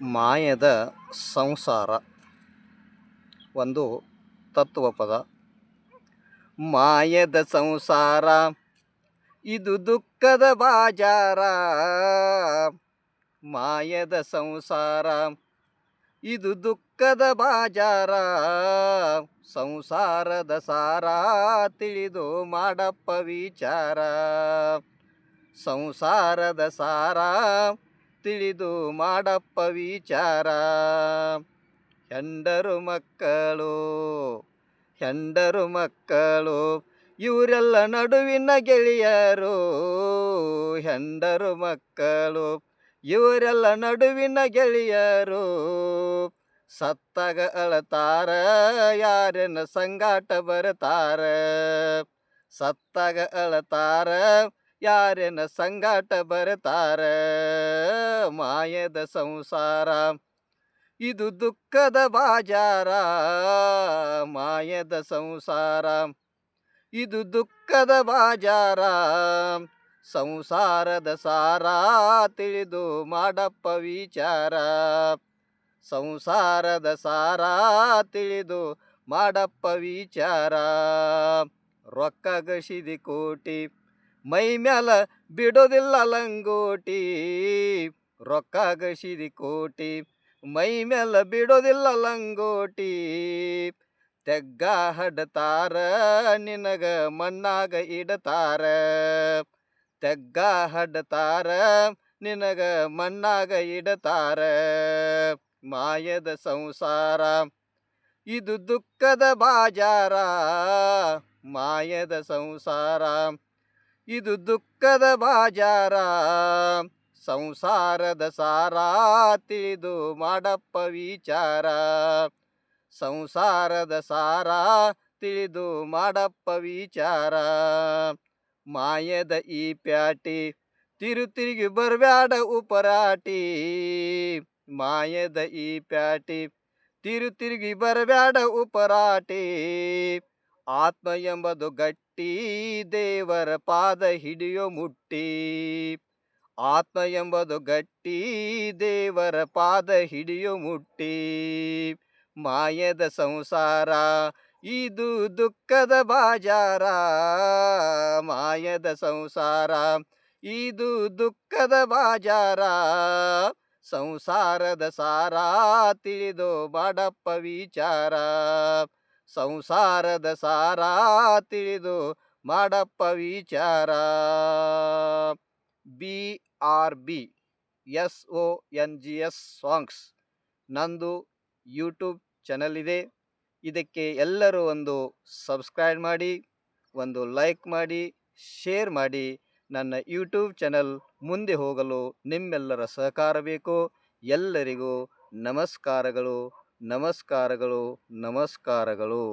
ಮಾಯದ ಸಂಸಾರ ಒಂದು ತತ್ವಪದ. ಮಾಯದ ಸಂಸಾರ ಇದು ದುಃಖದ ಬಾಜಾರ. ಮಾಯದ ಸಂಸಾರ ಇದು ದುಃಖದ ಬಾಜಾರ. ಸಂಸಾರದ ಸಾರ ತಿಳಿದು ಮಾಡಪ್ಪ ವಿಚಾರ. ಸಂಸಾರದ ಸಾರ ತಿಳಿದು ಮಾಡಪ್ಪ ವಿಚಾರ. ಹೆಂಡರು ಮಕ್ಕಳು ಇವರೆಲ್ಲ ನಡುವಿನ ಗೆಳೆಯರು. ಹೆಂಡರು ಮಕ್ಕಳು ಇವರೆಲ್ಲ ನಡುವಿನ ಗೆಳೆಯರು. ಸತ್ತಾಗ ಅಳತಾರ ಯಾರನ್ನ ಸಂಗಾಟ ಬರ್ತಾರ. ಸತ್ತಾಗ ಅಳತಾರ ಯಾರನ್ನ ಸಂಗಾಟ ಬರ್ತಾರ. ಮಾಯದ ಸಂಸಾರ ಇದು ದುಃಖದ ಬಾಜಾರ. ಮಾಯದ ಸಂಸಾರ ಇದು ದುಃಖದ ಬಾಜಾರ. ಸಂಸಾರದ ಸಾರ ತಿಳಿದು ಮಾಡಪ್ಪ ವಿಚಾರ. ಸಂಸಾರದ ಸಾರ ತಿಳಿದು ಮಾಡಪ್ಪ ವಿಚಾರ. ರೊಕ್ಕ ಗಳಿಸಿದಿ ಕೋಟಿ ಮೈ ಮ್ಯಾಲ ಬಿಡೋದಿಲ್ಲ ಲಂಗೋಟಿ. ರೊಕ್ಕ ಗಳಿಸಿದಿ ಕೋಟಿ ಮೈ ಮ್ಯಾಲ ಬಿಡೋದಿಲ್ಲ ಲಂಗೋಟಿ. ತೆಗ್ಗ ಹಡ್ತಾರ ನಿನಗ ಮಣ್ಣಾಗ ಇಡತಾರ. ತೆಗ್ಗ ಹಡ್ತಾರ ನಿನಗ ಮಣ್ಣಾಗ ಇಡತಾರ. ಮಾಯದ ಸಂಸಾರ ಇದು ದುಃಖದ ಬಾಜಾರ. ಮಾಯದ ಸಂಸಾರ ಇದು ದುಃಖದ ಬಾಜಾರ. ಸಂಸಾರದ ಸಾರ ತಿಳಿದು ಮಾಡಪ್ಪ ವಿಚಾರ. ಸಂಸಾರದ ಸಾರ ತಿಳಿದು ಮಾಡಪ್ಪ ವಿಚಾರ. ಮಾಯದ ಈ ಪ್ಯಾಟಿ ತಿರುಗಿ ಬರ್ಬ್ಯಾಡ ಉಪರಾಟಿ. ಮಾಯದ ಈ ಪ್ಯಾಟಿ ತಿರುಗಿ ಬರ್ಬ್ಯಾಡ ಉಪರಾಟಿ. ಆತ್ಮ ಎಂಬುದು ಗಟ್ಟಿ ದೇವರ ಪಾದ ಹಿಡಿಯೋ ಮುಟ್ಟಿ. ಆತ್ಮ ಎಂಬುದು ಗಟ್ಟಿ ದೇವರ ಪಾದ ಹಿಡಿಯೋ ಮುಟ್ಟಿ. ಮಾಯದ ಸಂಸಾರ ಇದು ದುಃಖದ ಬಾಜಾರ. ಮಾಯದ ಸಂಸಾರ ಇದು ದುಃಖದ ಬಾಜಾರ. ಸಂಸಾರದ ಸಾರ ತಿಳಿದು ಮಾಡಪ್ಪ ವಿಚಾರ. ಸಂಸಾರದ ಸಾರ ತಿಳಿದು ಮಾಡಪ್ಪ ವಿಚಾರ. BRB SONGS ಸಾಂಗ್ಸ್ ನಂದು ಯೂಟ್ಯೂಬ್ ಚಾನಲ್ ಇದೆ. ಇದಕ್ಕೆ ಎಲ್ಲರೂ ಒಂದು ಸಬ್ಸ್ಕ್ರೈಬ್ ಮಾಡಿ, ಒಂದು ಲೈಕ್ ಮಾಡಿ, ಶೇರ್ ಮಾಡಿ. ನನ್ನ ಯೂಟ್ಯೂಬ್ ಚಾನಲ್ ಮುಂದೆ ಹೋಗಲು ನಿಮ್ಮೆಲ್ಲರ ಸಹಕಾರ ಬೇಕು. ಎಲ್ಲರಿಗೂ ನಮಸ್ಕಾರಗಳು, ನಮಸ್ಕಾರಗಳು, ನಮಸ್ಕಾರಗಳು.